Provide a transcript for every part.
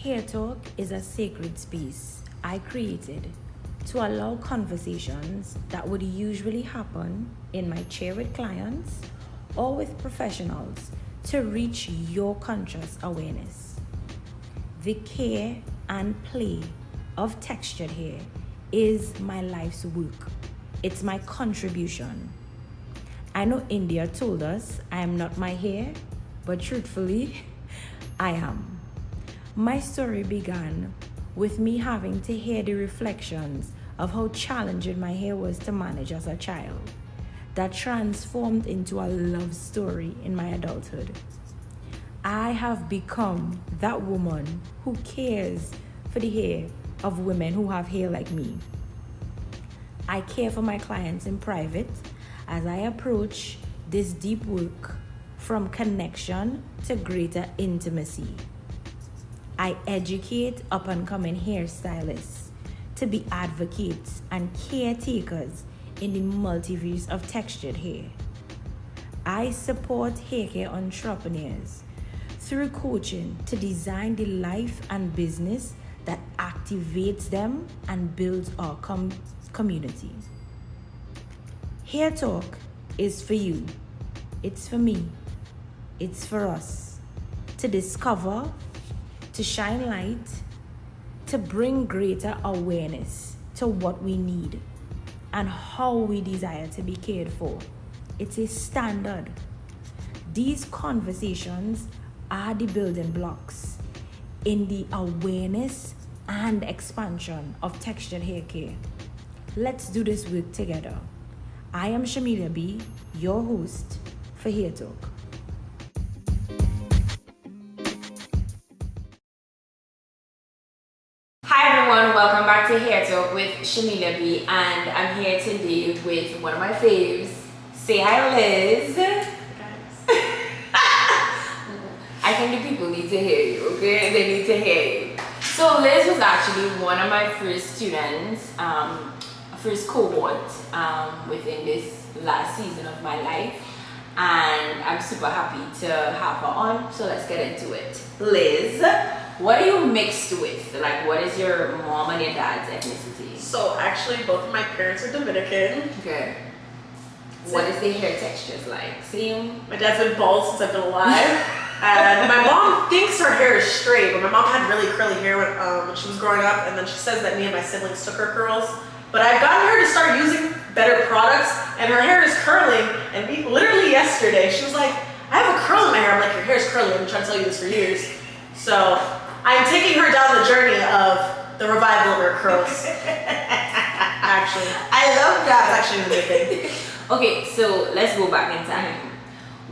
Hair Talk is a sacred space I created to allow conversations that would usually happen in my chair with clients or with professionals to reach your conscious awareness. The care and play of textured hair is my life's work. It's my contribution. I know India told us I am not my hair, but truthfully, I am. My story began with me having to hear the reflections of how challenging my hair was to manage as a child, that transformed into a love story in my adulthood. I have become that woman who cares for the hair of women who have hair like me. I care for my clients in private as I approach this deep work from connection to greater intimacy. I educate up-and-coming hairstylists to be advocates and caretakers in the multiverse of textured hair. I support hair care entrepreneurs through coaching to design the life and business that activates them and builds our community. Hair Talk is for you. It's for me. It's for us to discover, to shine light, to bring greater awareness to what we need and how we desire to be cared for. It's a standard. These conversations are the building blocks in the awareness and expansion of textured hair care. Let's do this work together. I am Shamilia B, your host for Hair Talk. Hi everyone, welcome back to Hair Talk with Shamilia B, and I'm here today with one of my faves. Say hi, Liz. I think the people need to hear you, okay? They need to hear you. So Liz was actually one of my first students, first cohort within this last season of my life, and I'm super happy to have her on. So let's get into it. Liz, what are you mixed with? Like, what is your mom and your dad's ethnicity? So actually, both of my parents are Dominican. Okay. What is the hair textures like? Same? My dad's been bald since I've been alive. And my mom thinks her hair is straight, but my mom had really curly hair when she was growing up, and then she says that me and my siblings took her curls. But I've gotten her to start using better products, and her hair is curling, and literally yesterday, she was like, I have a curl in my hair. I'm like, your hair's curly. I've been trying to tell you this for years. So I'm taking her down the journey of the revival of her curls. Actually. I love that. That's actually the thing. Okay, so let's go back in time.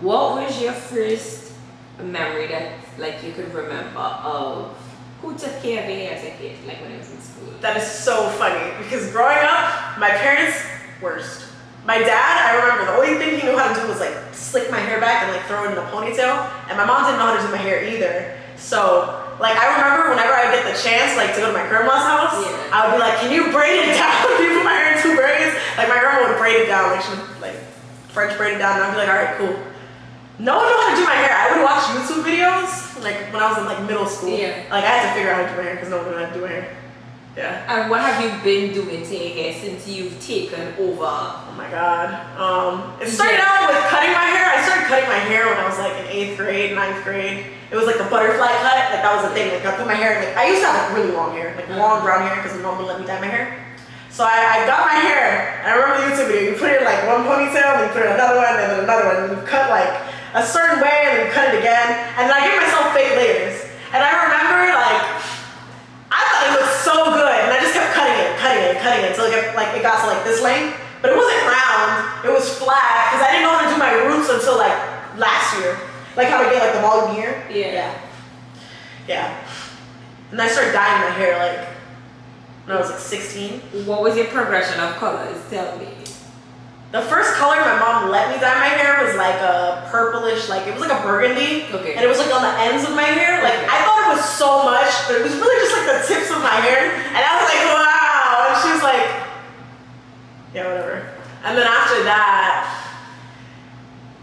What was your first memory that like you could remember of who took care of your hair as a kid, like when I was in school? That is so funny because growing up, my parents, worst. My dad, I remember the only thing he knew how to do was like slick my hair back and like throw it in a ponytail, and my mom didn't know how to do my hair either. So like I remember whenever I get the chance like to go to my grandma's house, I would be like, can you braid it down? Can you put my hair in 2 braids? Like my grandma would braid it down, like she would like French braid it down, and I'd be like, all right, cool. No one knew how to do my hair. I would watch YouTube videos like when I was in like middle school. Yeah. Like I had to figure out how to do my hair because no one knew how to do my hair. Yeah. And what have you been doing to your hair since you've taken over? Oh my god. It started out with cutting my hair. I started cutting my hair when I was like in 8th grade, 9th grade. It was like the butterfly cut. Like that was the thing. Like I put my hair. Like I used to have like really long hair, like long brown hair, because my mom would let me dye my hair. So I got my hair, and I remember the YouTube video. You put it in like one ponytail, and you put it in another one, and then another one, and you cut like a certain way, and then you cut it again, and then I gave myself fake layers. And I remember like I thought it looked so good, and I just kept cutting it until it got to like this length. But it wasn't round; it was flat because I didn't know how to do my roots until like last year, like how to get like the volume here. Yeah. And I started dyeing my hair like when I was like 16. What was your progression of colors? Tell me. The first color my mom let me dye my hair was like a purplish, like it was like a burgundy. Okay. And it was like on the ends of my hair. Like I thought it was so much, but it was really just like the tips of my hair. And I was like, wow. And she was like, yeah, whatever. And then after that,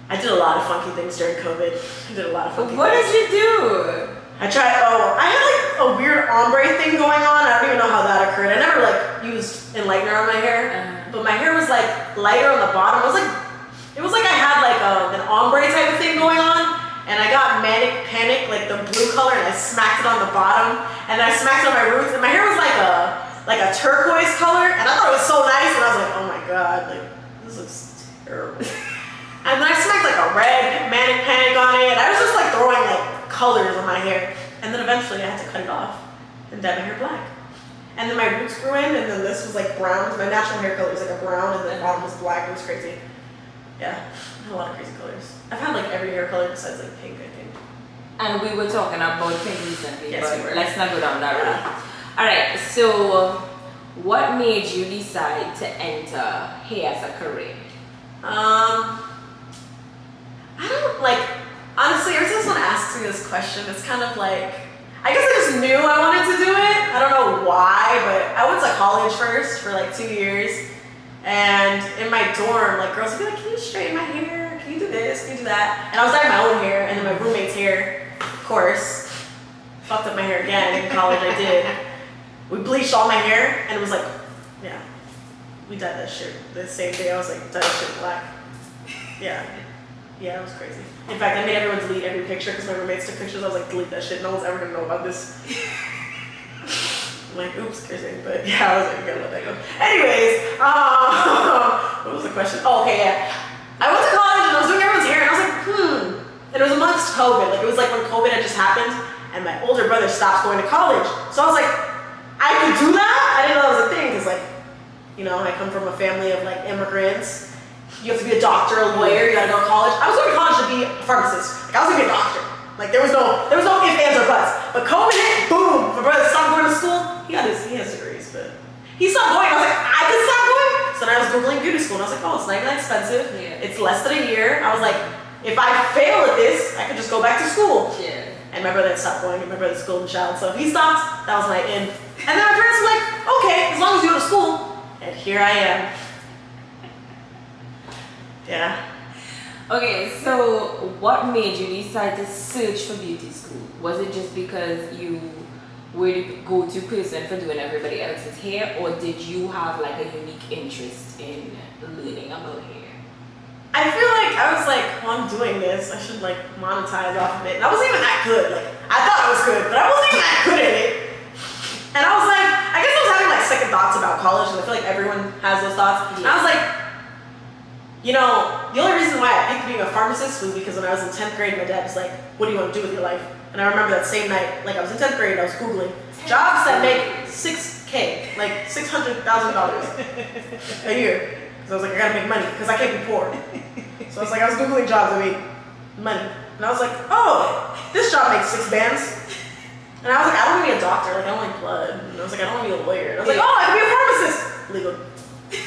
I did a lot of funky things during COVID. I did a lot of funky things. What did you do? I tried, I had like a a weird ombre thing going on. I don't even know how that occurred. I never like used enlightener on my hair, but my hair was like lighter on the bottom. It was like I had like an ombre type of thing going on, and I got manic panic, like the blue color, and I smacked it on the bottom, and then I smacked it on my roots, and my hair was like a turquoise color, and I thought it was so nice, and I was like, oh my god, like this looks terrible. And then I smacked like a red manic panic on it, and I was just like throwing like colors on my hair, and then eventually I had to cut it off and dye my hair black. And then my roots grew in, and then this was like brown. My natural hair color was like a brown, and the bottom was black. It was crazy. Yeah, I had a lot of crazy colors. I've had like every hair color besides like pink, I think. And we were talking about pink recently, yes, but let's not go down that road. All right, so what made you decide to enter hair as a career? I don't like, honestly, every time someone asks me this question, it's kind of like, I guess I just knew I wanted to do it. I don't know why, but I went to college first for like 2 years. And in my dorm, like girls would be like, can you straighten my hair? Can you do this? Can you do that? And I was dyeing my own hair, and then my roommate's hair, of course, fucked up my hair again. In college I did. We bleached all my hair, and it was like, yeah, we dyed that shit the same day. I was like, dye that shit black. Yeah, it was crazy. In fact, I made everyone delete every picture because my roommates took pictures. I was like, delete that shit. No one's ever gonna know about this. I'm like, oops, cursing. But yeah, I was like, you gotta let that go. Anyways, what was the question? Oh, okay, yeah. I went to college and I was doing everyone's hair, and I was like, And it was amongst COVID. Like, it was like when COVID had just happened, and my older brother stopped going to college. So I was like, I could do that? I didn't know that was a thing, because like, you know, I come from a family of like immigrants. You have to be a doctor, a lawyer, you gotta go to college. I was going to college to be a pharmacist. Like, I was gonna be a doctor. Like, there was no ifs, ands, or buts. But COVID hit, boom, my brother stopped going to school. He has degrees, but he stopped going. I was like, I could stop going? So then I was Googling beauty school, and I was like, oh, it's not even that expensive. Yeah. It's less than a year. I was like, if I fail at this, I could just go back to school. Yeah. And my brother had stopped going, and my brother's a golden child, so he stopped. That was my end. And then my parents were like, okay, as long as you go to school. And here I am. Yeah. Okay, so what made you decide to search for beauty school? Was it just because you were the go-to person for doing everybody else's hair, or did you have like a unique interest in learning about hair? I feel like I was like, well, I'm doing this, I should like monetize off of it. And I wasn't even that good. Like, I thought I was good, but I wasn't even that good at it. And I was like, I guess I was having like second thoughts about college, and I feel like everyone has those thoughts. Yeah. And I was like, you know, the only reason why I picked being a pharmacist was because when I was in 10th grade, my dad was like, what do you want to do with your life? And I remember that same night, like I was in 10th grade, I was Googling jobs that make $6K, like $600,000 a year. So I was like, I gotta make money, because I can't be poor. So I was Googling jobs that made money. And I was like, oh, this job makes 6 bands. And I was like, I don't want to be a doctor, like I don't like blood. And I was like, I don't want to be a lawyer. And I was like, oh, I can be a pharmacist. Legal.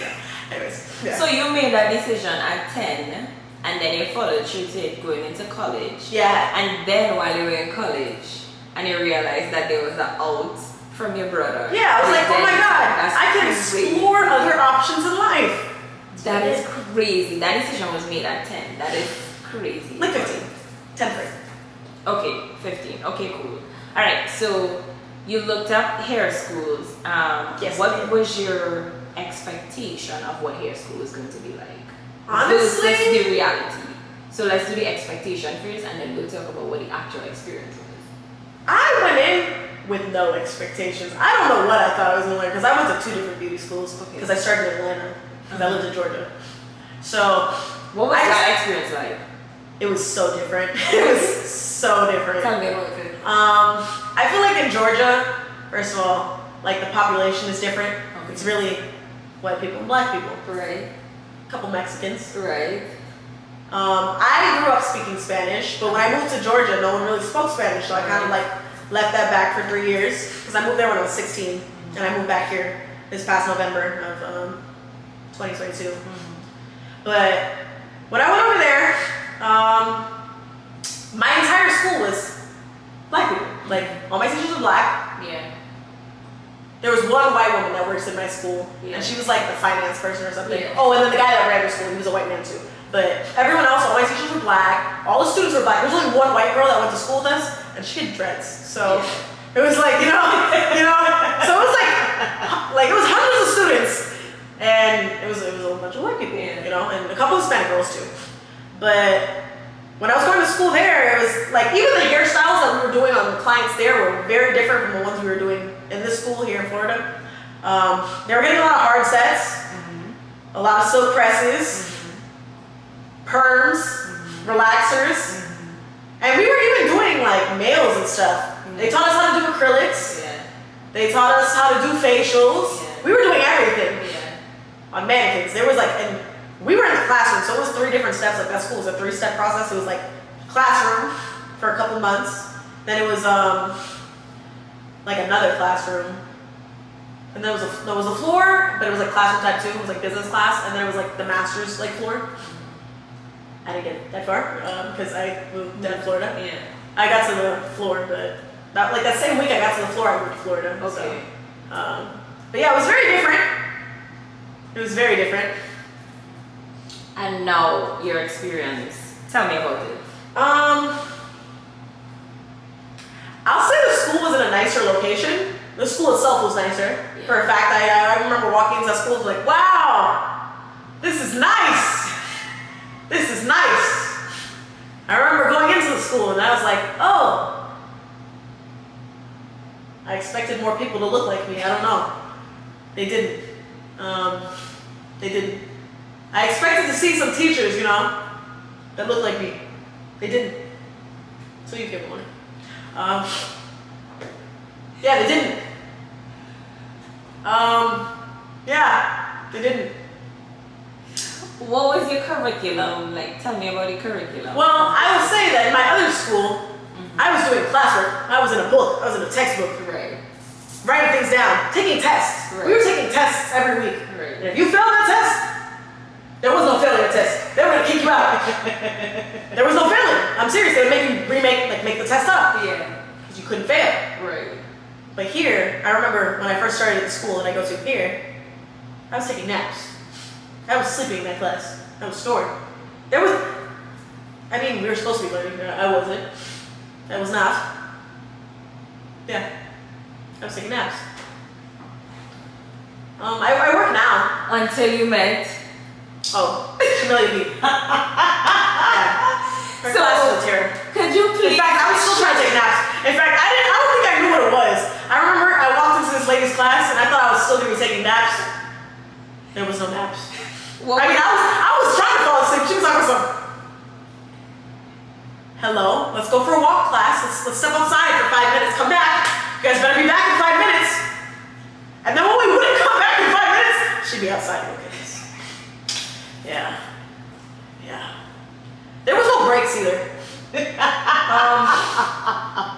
Yeah. Anyways. Yeah. So you made that decision at 10, and then you followed through to it going into college. Yeah. And then while you were in college, and you realized that there was an out from your brother. Yeah, I was like, oh my god, I can explore other options in life. That is crazy. That decision was made at 10. That is crazy. Like 15. 10th grade. Okay, 15. Okay, cool. All right, so you looked up hair schools. Yes. What was your expectation of what hair school is going to be like? Honestly, versus the reality. So let's do the expectation first, and then we'll talk about what the actual experience was. I went in with no expectations. I don't know what I thought I was going to learn, because I went to 2 different beauty schools, because I started in Atlanta, because I lived in Georgia. So, what was that experience like? It was so different. It was so different. Tell me about it. I feel like in Georgia, first of all, like the population is different. Okay. It's really white people and black people. Right. A couple Mexicans. Right. I grew up speaking Spanish, but when I moved to Georgia, no one really spoke Spanish, so I kind of like left that back for 3 years, because I moved there when I was 16, and I moved back here this past November of 2022. But when I went over there, my entire school was black people. Like, all my teachers were black. Yeah. There was one white woman that works in my school, and she was like the finance person or something. Yeah. Oh, and then the guy that ran the school, he was a white man too. But everyone else, all my teachers were black. All the students were black. There was only one white girl that went to school with us, and she had dreads. So It was like, you know, so it was like it was hundreds of students, and it was a bunch of white people, you know, and a couple of Hispanic girls too. But when I was going to school there, it was like even the hairstyles that we were doing on the clients there were very different from the ones we were doing in this school here in Florida. They were getting a lot of hard sets, a lot of silk presses, perms, relaxers, and we were even doing like nails and stuff. They taught us how to do acrylics. They taught us how to do facials. We were doing everything on mannequins. There was like, and we were in the classroom, so it was 3 different steps. Like that school was a 3-step process. It was like classroom for a couple months. Then it was like another classroom. And there was a floor, but it was like classroom type 2. It was like business class, and then it was like the master's like floor. I didn't get that far because I moved down to Florida. I got to the floor, but that same week I got to the floor, I moved to Florida. Okay. So, but yeah, it was very different. It was very different. And now your experience. Tell me about it. I'll say the school was in a nicer location. The school itself was nicer. For a fact, I remember walking into that school and was like, wow, this is nice. This is nice. I remember going into the school and I was like, oh, I expected more people to look like me. I don't know. They didn't. They didn't. I expected to see some teachers, you know, that looked like me. They didn't. So you came morning. Yeah, they didn't. Yeah, they didn't. What was your curriculum? Like, tell me about your curriculum. Well, I would say that in my other school, I was doing classwork. I was in a book. I was in a textbook. Right. Writing things down. Taking tests. Right. We were taking tests every week. Right. And if you failed that test, there was no failing a test. They were gonna kick you out. There was no failing. I'm serious. They would make you make the test up. Yeah. Because you couldn't fail. Right. But here, I remember when I first started at the school that I go to here, I was taking naps. I was sleeping in that class. I was snoring. We were supposed to be learning. I wasn't. I was not. Yeah. I was taking naps. I work now. Until you met. Oh, humiliate me. Yeah. Her So, class was a terror. Could you please? In fact, I was still trying to take naps. In fact, I don't think I knew what it was. I remember I walked into this lady's class and I thought I was still gonna be taking naps. There was no naps. What I was trying to fall asleep. She was like, hello, let's go for a walk, class. Let's step outside for 5 minutes. Come back. You guys better be back in 5 minutes. And then when we wouldn't come back in 5 minutes, she'd be outside. Look at this. Yeah. There was no breaks either.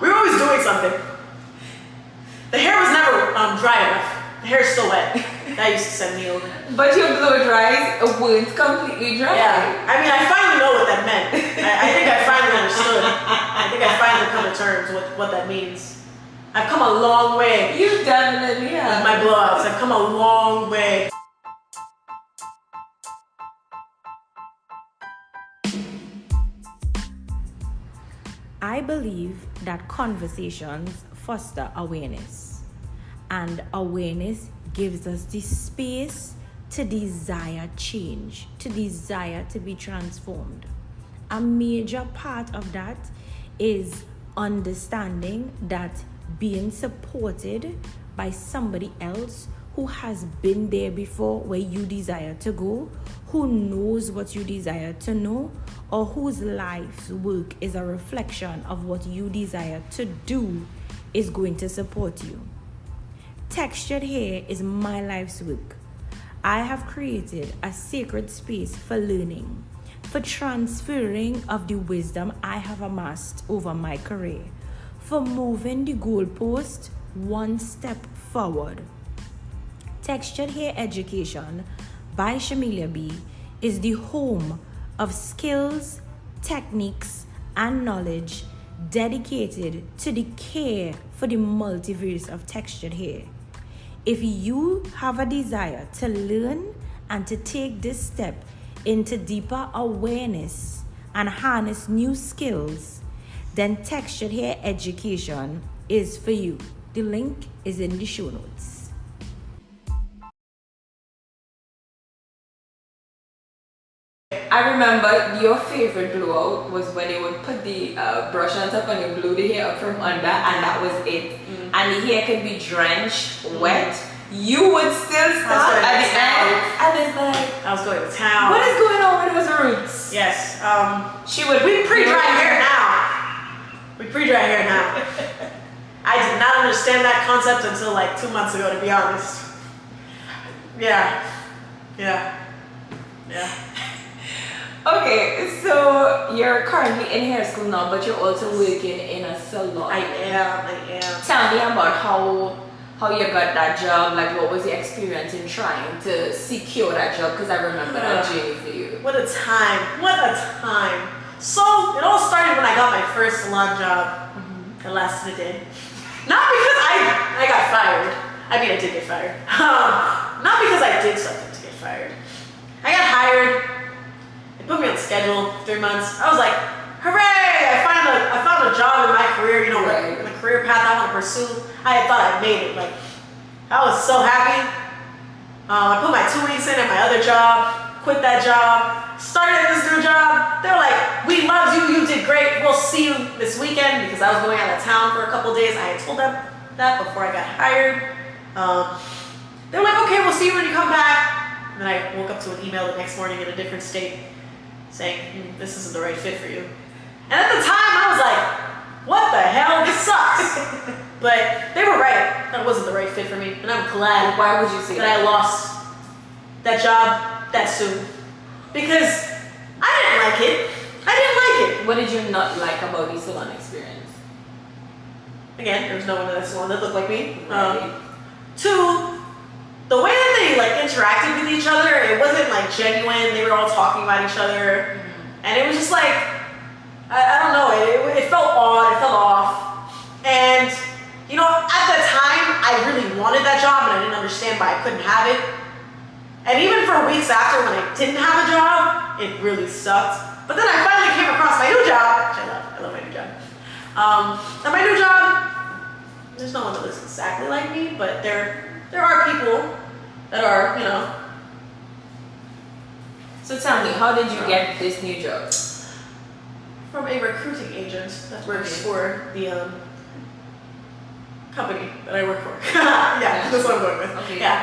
We were always doing something. The hair was never dry enough. The hair's still wet. That used to send me over. But your blow dries weren't completely dry. Yeah. I mean, I finally know what that meant. I think I finally understood. I think I finally come to terms with what that means. I've come a long way. You definitely have. With my blowouts, I've come a long way. I believe that conversations foster awareness, and awareness gives us the space to desire change, to desire to be transformed. A major part of that is understanding that being supported by somebody else who has been there before where you desire to go, who knows what you desire to know, or whose life's work is a reflection of what you desire to do, is going to support you. Textured hair is my life's work. I have created a sacred space for learning, for transferring of the wisdom I have amassed over my career, for moving the goalpost one step forward. Textured Hair Education by Shamilia B is the home of skills, techniques, and knowledge dedicated to the care for the multiverse of textured hair. If you have a desire to learn and to take this step into deeper awareness and harness new skills, then Textured Hair Education is for you. The link is in the show notes. I remember your favorite blowout was when you would put the brush on top and you blew the hair up from under, and that was it. And the hair could be drenched, wet. You would still stop at the end, and it's like, I was going to town. what is going on with those roots? Yes. We Pre-dry hair now. We pre-dry hair now. I did not understand that concept until like 2 months ago, to be honest. Yeah. Okay, so you're currently in hair school now, but you're also working in a salon. I am. Tell me about how you got that job. Like, what was the experience in trying to secure that job? Because I remember that journey for you. What a time. So it all started when I got my first salon job. It lasted a day. Not because I got fired. I mean, I did get fired. Not because I did something to get fired. I got hired. They put me on schedule 3 months. I was like, hooray! I found a job in my career, in the career path I want to pursue. I thought I made it. Like, I was so happy. I put my 2 weeks in at my other job, quit that job, started this new job. They were like, we loved you, you did great. We'll see you this weekend, because I was going out of town for a couple days. I had told them that before I got hired. They were like, okay, we'll see you when you come back. And then I woke up to an email the next morning in a different state saying, this isn't the right fit for you. And at the time, I was like, what the hell? This sucks. But they were right. That wasn't the right fit for me. And I'm glad. Why would you say that I lost that job that soon? Because I didn't like it. What did you not like about the salon experience? Again, there was no one in that salon that looked like me. Right. 2, the way that they like interacted with each other, it wasn't like genuine. They were all talking about each other. And it was just like, I don't know, it felt odd, it felt off. And, at the time, I really wanted that job, and I didn't understand why I couldn't have it. And even for weeks after, when I didn't have a job, it really sucked. But then I finally came across my new job, which I love my new job. And my new job, there's no one that looks exactly like me, but there are people that are, So tell me, how did you get this new job? From a recruiting agent that works for the company that I work for. Yeah, that's what I'm going with. Okay. Yeah.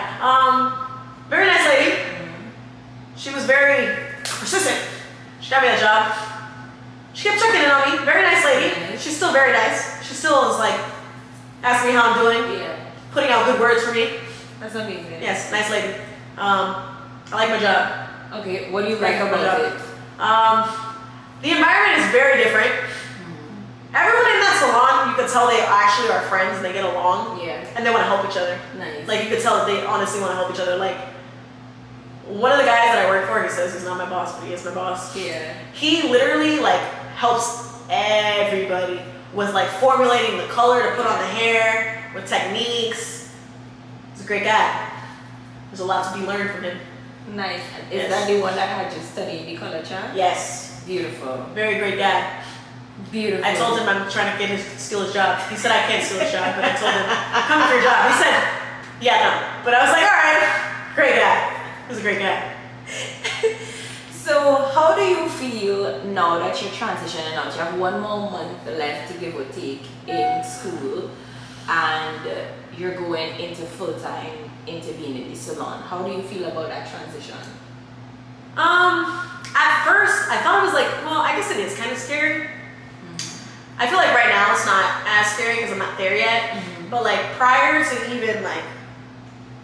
Very nice lady. She was very persistent. She got me that job. She kept checking in on me. Very nice lady. She's still very nice. She still is like asking me how I'm doing. Yeah. Putting out good words for me. That's amazing. Yes, nice lady. I like my job. Okay, what do you like about it? The environment is very different. Everyone in that salon, you could tell they actually are friends and they get along. Yeah. And they want to help each other. Nice. Like, you could tell that they honestly want to help each other. Like, one of the guys that I work for, he says he's not my boss, but he is my boss. Yeah. He literally, like, helps everybody with, like, formulating the color to put on the hair, with techniques. He's a great guy. There's a lot to be learned from him. Nice. Is that the one that had you studying the color chart? Yes. Beautiful. Very great guy. Beautiful. I told him I'm trying to steal his job. He said I can't steal his job, but I told him, I'm coming for your job. He said, yeah, no. But I was like, all right, great guy. He was a great guy. So how do you feel now that you're transitioning out? You have 1 more month left to give or take in school, and you're going into full-time into being in the salon. How do you feel about that transition? At first, I thought it was like, well, I guess it is kind of scary. I feel like right now it's not as scary because I'm not there yet. But like prior to even like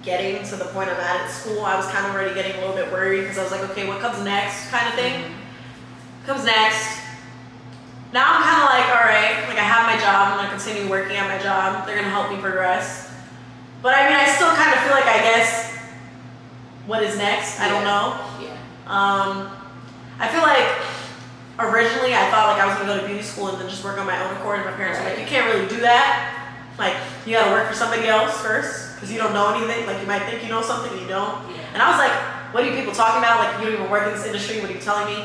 getting to the point I'm at school, I was kind of already getting a little bit worried because I was like, okay, what comes next kind of thing. Comes next. Now I'm kind of like, all right, like I have my job, I'm gonna continue working at my job. They're gonna help me progress. But I mean, I still kind of feel like, I guess, what is next? I don't know. Yeah. I feel like originally I thought like I was gonna go to beauty school and then just work on my own accord, and my parents were like, you can't really do that. Like, you gotta work for somebody else first, because you don't know anything. Like, you might think you know something, and you don't. Yeah. And I was like, what are you people talking about? Like, you don't even work in this industry, what are you telling me?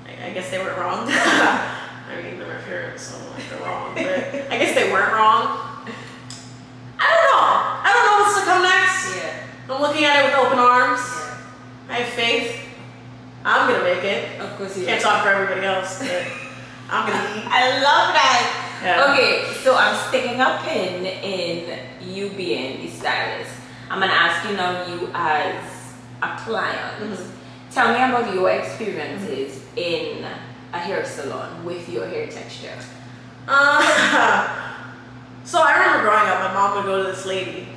I guess they were wrong. I I mean, they're my parents, so like they're wrong. But I guess they weren't wrong. I don't know. I don't know what's to come next. Yeah. I'm looking at it with open arms. Yeah. I have faith. I'm gonna make it. Of course you Can't talk for everybody else, but I'm gonna eat. I love that. Yeah. Okay, so I'm sticking a pin in you being the stylist. I'm gonna ask you now, you as a client. Mm-hmm. Tell me about your experiences in a hair salon with your hair texture. So I remember growing up, my mom would go to this lady.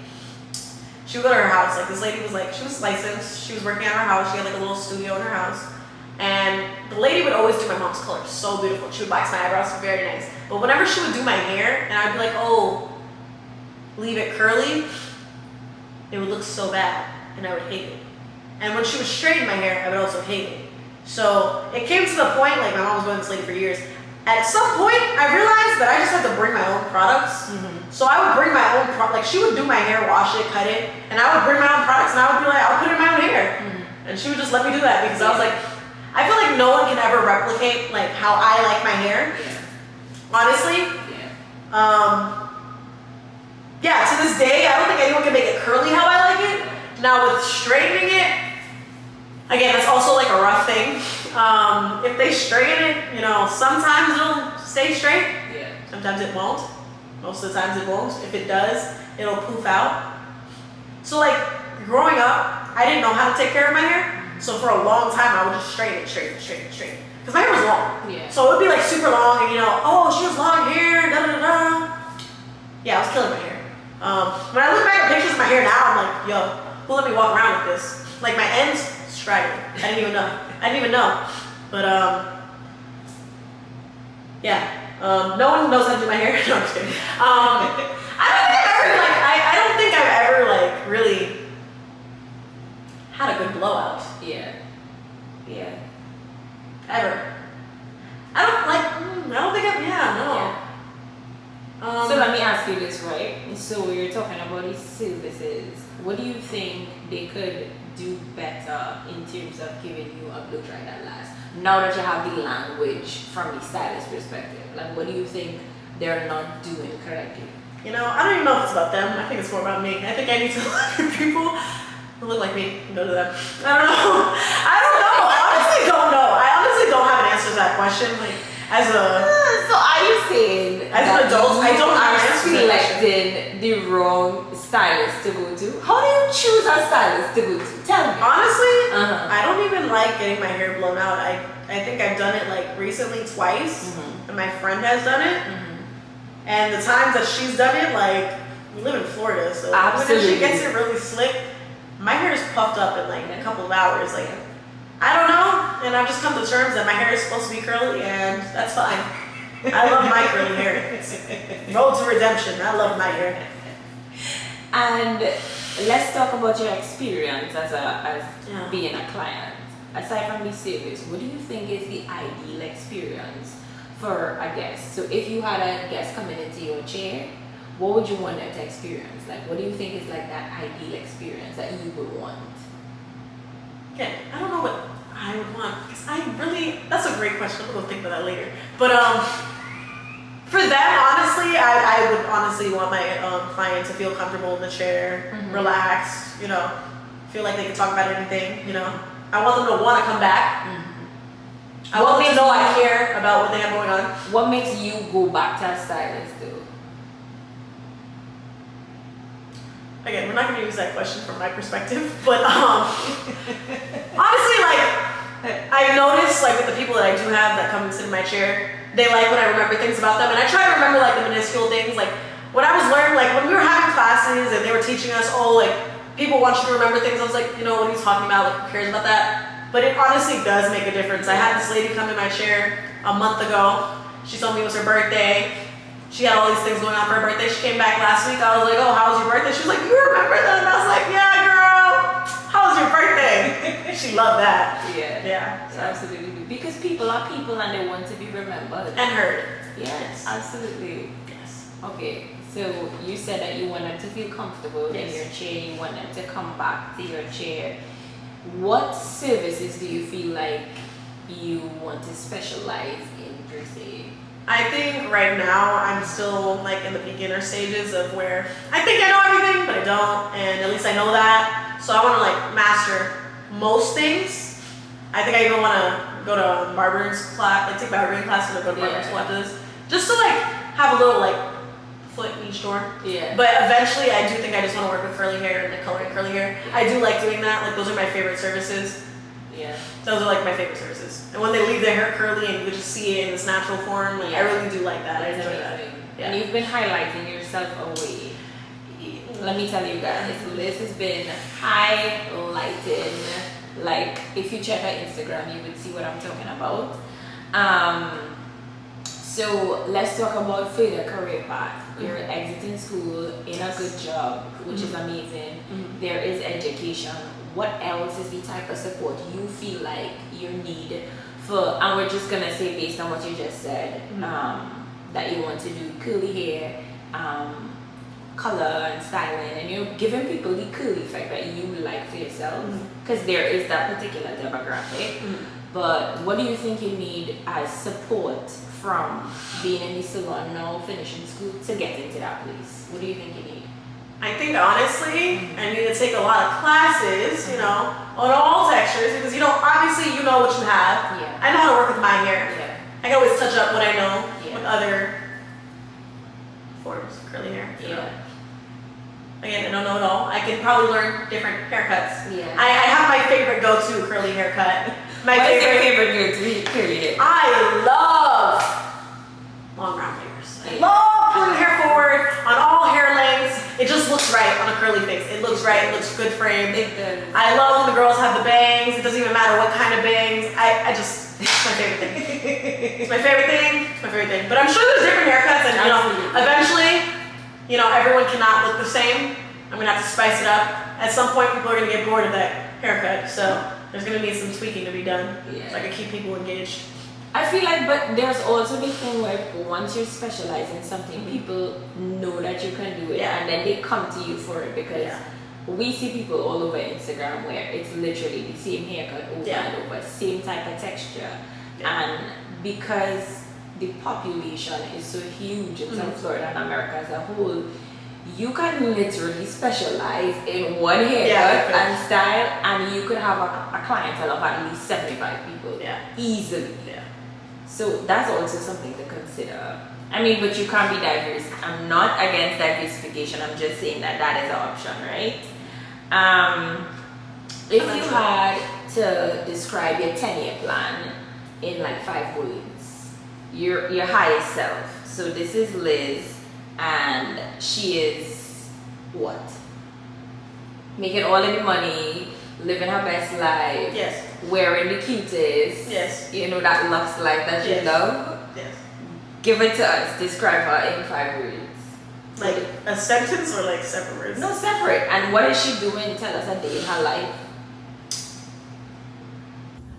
She would go to her house. Like this lady was like, she was licensed. She was working at her house. She had like a little studio in her house. And the lady would always do my mom's color. So beautiful. She would wax my eyebrows, very nice. But whenever she would do my hair, and I'd be like, oh, leave it curly, it would look so bad, and I would hate it. And when she would straighten my hair, I would also hate it. So it came to the point, like my mom was going to this lady for years. At some point, I realized that I just had to bring my own products. Mm-hmm. So I would bring my own like she would do my hair, wash it, cut it, and I would bring my own products, and I would be like, I'll put it in my own hair. Mm-hmm. And she would just let me do that because I was like, I feel like no one can ever replicate like how I like my hair. Yeah. Honestly. Yeah. Yeah, to this day, I don't think anyone can make it curly how I like it. Now with straightening it, again, that's also like a rough thing. If they straighten it, you know, sometimes it'll stay straight. Yeah. Sometimes it won't. Most of the times it won't. If it does, it'll poof out. So like growing up, I didn't know how to take care of my hair. So for a long time, I would just straighten it. Because my hair was long. Yeah. So it would be like super long and you know, oh, she has long hair, da da da. Yeah, I was killing my hair. When I look back at pictures of my hair now, I'm like, yo, who let me walk around with this? Like my ends straggling. I didn't even know. But yeah. No one knows how to do my hair. No, I'm just kidding. I don't think I've ever like really had a good blowout. Yeah. Yeah. Ever. I don't think I've, no. Yeah. So let me ask you this, right? So you're talking about these services. What do you think they could do better in terms of giving you a blow dry that lasts? Now that you have the language from the stylist perspective, like what do you think they're not doing correctly? You know, I don't even know if it's about them. I think it's more about me. I think I need to look at people who look like me and go to them. I don't know. I honestly don't have an answer to that question. Like, so are you saying as an adult, I don't have an answer to that question. Selecting the wrong stylist to go to? How do you choose a stylist to go to? Tell me. Honestly, I don't even like getting my hair blown out. I think I've done it like recently twice, and my friend has done it. And the times that she's done it, like we live in Florida, so when she gets it really slick, my hair is puffed up in like a couple of hours. Like I don't know, and I've just come to terms that my hair is supposed to be curly, and that's fine. I love my curly hair. It's road to redemption. I love my hair. And let's talk about your experience as being a client. Aside from the service, what do you think is the ideal experience for a guest? So if you had a guest coming into your chair, what would you want them to experience? Like, what do you think is like that ideal experience that you would want? Okay, I don't know what I would want, because that's a great question. I'm gonna think about that later. But for them, honestly, I would honestly want my client to feel comfortable in the chair, relaxed, you know, feel like they can talk about anything, you know. I want them to want to come back. I want them to know I care about what they have going on. What makes you go back to a stylist though? Again, we're not going to use that question from my perspective, but honestly, like, I've noticed, like, with the people that I do have that come and sit in my chair, they like when I remember things about them, and I try to remember, like, the minuscule things, like, when I was learning, like, when we were having classes and they were teaching us, like, people want you to remember things, I was like, you know, what are you talking about, like, who cares about that? But it honestly does make a difference. I had this lady come in my chair a month ago. She told me it was her birthday. She had all these things going on for her birthday. She came back last week. I was like, oh, how was your birthday? She was like, you remember that? And I was like, yeah, girl. How was your birthday? She loved that. Yeah. So absolutely. Because people are people and they want to be remembered. And heard. Yes, absolutely. Yes. Okay. So you said that you want them to feel comfortable in your chair. You want them to come back to your chair. What services do you feel like you want to specialize in per se? I think right now I'm still like in the beginner stages of where I think I know everything, but I don't, and at least I know that. So I want to like master most things. I think I even want to go to a barber's class, like take barbering class and then go to barber's school after this, just to like have a little like foot in each door. Yeah. But eventually, I do think I just want to work with curly hair and like coloring curly hair. I do like doing that. Like those are my favorite services. Yeah. Those are like my favorite services. And when they leave their hair curly and you can just see it in its natural form, like I really do like that. I enjoy that. Yeah. And you've been highlighting yourself away. Let me tell you guys, Liz has been highlighted. Like if you check her Instagram, you would see what I'm talking about. So let's talk about further career path. You're exiting school in a good job, which is amazing. There is education. What else is the type of support you feel like you need for, and we're just gonna say based on what you just said, that you want to do curly hair, color and styling, and you're giving people the curly effect that you like for yourself, because there is that particular demographic. But what do you think you need as support from being in the salon now, finishing school, to get into that place? What do you think you need? I think honestly, I need to take a lot of classes, you know, on all textures, because you know, obviously you know what you have. Yeah. I know how to work with my hair. Yeah. I can always touch up what I know Yeah. with other forms of curly hair. You know? Again, I don't know it all. I can probably learn different haircuts. Yeah. I have my favorite go-to curly haircut. What is your favorite go-to curly hair? I love long round fingers. I love pulling the hair forward on all hair lengths. It just looks right on a curly face. It looks right. It looks good framed. I love when the girls have the bangs. It doesn't even matter what kind of bangs. I just, it's my favorite thing. It's my favorite thing. It's my favorite thing. But I'm sure there's different haircuts, and you know, eventually, you know, everyone cannot look the same. I'm gonna have to spice it up. At some point, people are gonna get bored of that haircut. So there's gonna need some tweaking to be done, so I can keep people engaged. I feel like, but there's also the thing where once you specialize in something, people know that you can do it, and then they come to you for it, because we see people all over Instagram where it's literally the same haircut over and over, same type of texture, and because the population is so huge in South Florida and America as a whole, you can literally specialize in one haircut and style, and you could have a clientele of at least 75 people easily. So that's also something to consider. I mean, but you can't be diverse. I'm not against diversification. I'm just saying that that is an option, right? If you had to describe your 10-year plan in like 5 words, your highest self. So this is Liz, and she is what? Making all of the money, living her best life. Yes. Wearing the cutest. Yes. You know, that luxe life that you love. Yes. Give it to us. Describe her in 5 words. Like a sentence or like separate words? No, separate. And what is she doing? Tell us a day in her life.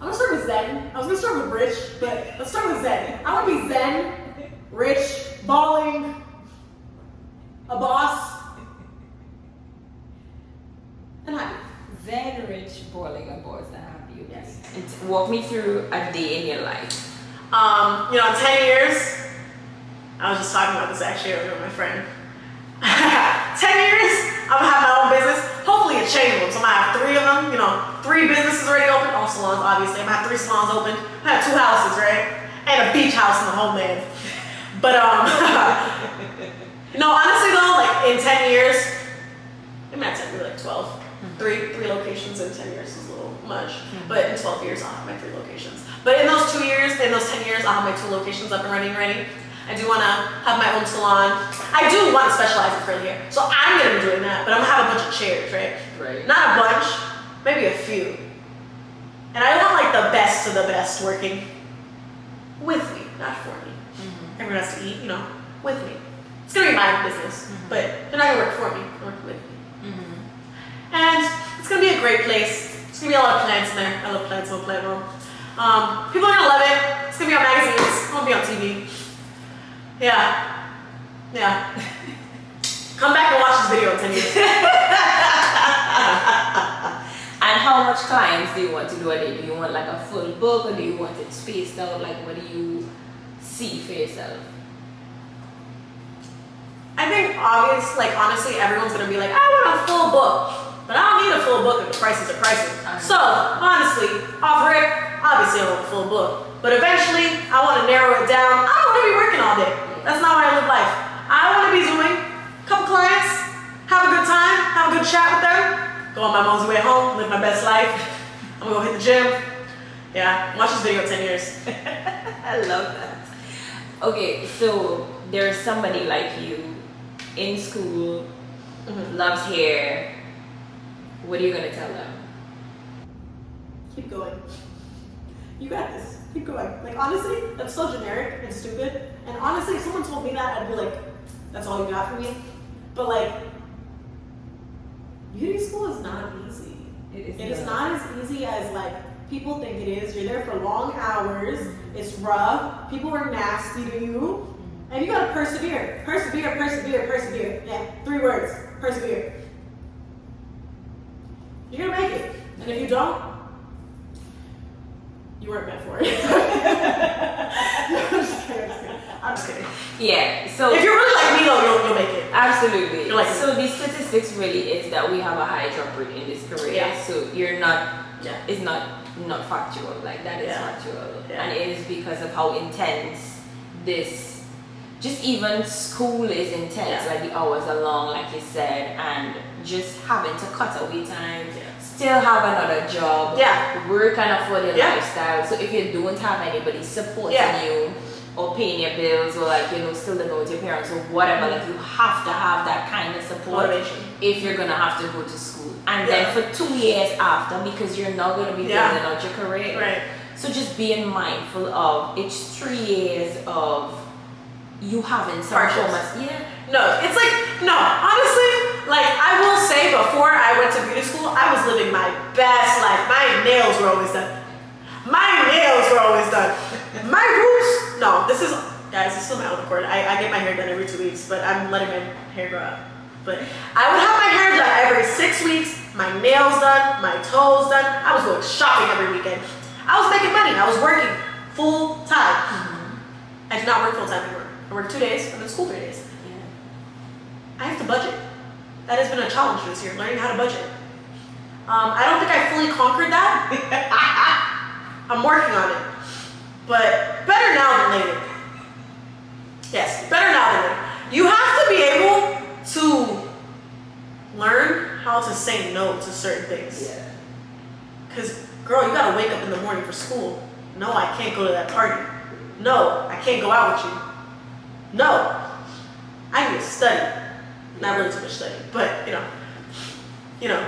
I'm gonna start with Zen. I was gonna start with rich, but let's start with Zen. I wanna be Zen, rich, balling, a boss, and happy. Zen, rich, balling, a boss, and happy. Yes. And walk me through a day in your life. You know, in 10 years, I was just talking about this actually earlier with my friend. 10 years, I'm gonna have my own business. Hopefully a chain one. So I'm gonna have 3 of them, you know, 3 businesses already open. All salons, obviously. I'm gonna have 3 salons open. I have 2 houses, right? And a beach house in the homeland. But no, honestly though, like in 10 years, maybe not 10, maybe like 12. 3 locations in 10 years is a little much. But in 12 years, I'll have my 3 locations. But in those 2 years, in those 10 years, I'll have my 2 locations up and running ready. I do want to have my own salon. I do want to specialize in curly hair. So I'm going to be doing that, but I'm going to have a bunch of chairs, right? Right. Not a bunch, maybe a few. And I want like the best of the best working with me, not for me. Everyone has to eat, you know, with me. It's going to be my business, but they're not going to work for me, they're working with me. And it's going to be a great place. There's going to be a lot of plants in there. I love plants, I'm a plant mom. People are going to love it. It's going to be on magazines. It's going to be on TV. Yeah. Come back and watch this video in 10 years. And how much clients do you want to do a day? Do you want like a full book, or do you want it spaced out? Like, what do you see for yourself? I think honestly, everyone's gonna be like, I want a full book, but I don't need a full book if the prices are pricey. So honestly, off rip, obviously I want a full book, but eventually I want to narrow it down. I don't want to be working all day. That's not how I live life. I want to be doing a couple clients, have a good time, have a good chat with them, go on my mosey way home, live my best life. I'm gonna go hit the gym. Yeah, watch this video 10 years. I love that. Okay, so there's somebody like you in school, loves hair. What are you gonna tell them? Keep going. You got this. Keep going. Like, honestly, that's so generic and stupid. And honestly, if someone told me that, I'd be like, that's all you got for me? But like, beauty school is not easy. It is not as easy as like people think it is. You're there for long hours. It's rough. People are nasty to you. And you gotta persevere. Persevere, persevere, persevere. Yeah, 3 words. Persevere. You're gonna make it. And if you don't, you weren't meant for it. I'm just kidding. Yeah, so if you're really like me though, you'll make it. Absolutely. Like so the statistics really is that we have a high drop rate in this career. Yeah. So you're not, it's not factual. Like, that is factual. Yeah. And it is because of how intense this, just even school is intense. Like, the hours are long, like you said, and just having to cut away time, still have another job, work and afford your lifestyle. So if you don't have anybody supporting you or paying your bills, or like, you know, still living with your parents or whatever, like, you have to have that kind of support if you're gonna have to go to school. And then for 2 years after, because you're not gonna be building out your career. Right. So just being mindful of it's 3 years of you having some moments. No, it's like, no, honestly, like, I will say, before I went to beauty school, I was living my best life. My nails were always done. My roots, no, this is, guys, this is my own accord. I get my hair done every 2 weeks, but I'm letting my hair grow out. But I would have my hair done every 6 weeks, my nails done, my toes done. I was going shopping every weekend. I was making money. I was working full time. I do not work full time anymore. I work 2 days. I'm in school 3 days. I have to budget. That has been a challenge this year, learning how to budget. I don't think I fully conquered that. I'm working on it. But better now than later. Yes, better now than later. You have to be able to learn how to say no to certain things. Because, girl, you gotta wake up in the morning for school. No, I can't go to that party. No, I can't go out with you. No, I need to study. Not really too much study, but you know,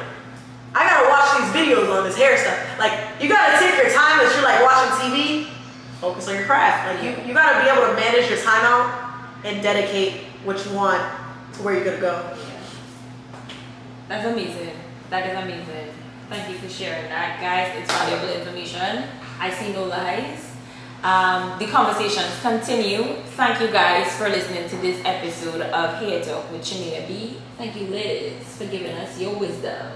I gotta watch these videos on this hair stuff. Like, you gotta take your time as you're like watching TV, focus on your craft. Like, you gotta be able to manage your time out and dedicate what you want to where you're gonna go. That's amazing. That is amazing. Thank you for sharing that, guys. It's valuable information. I see no lies. The conversations continue. Thank you guys for listening to this episode of Hair Talk with Shanina B. Thank you, Liz, for giving us your wisdom.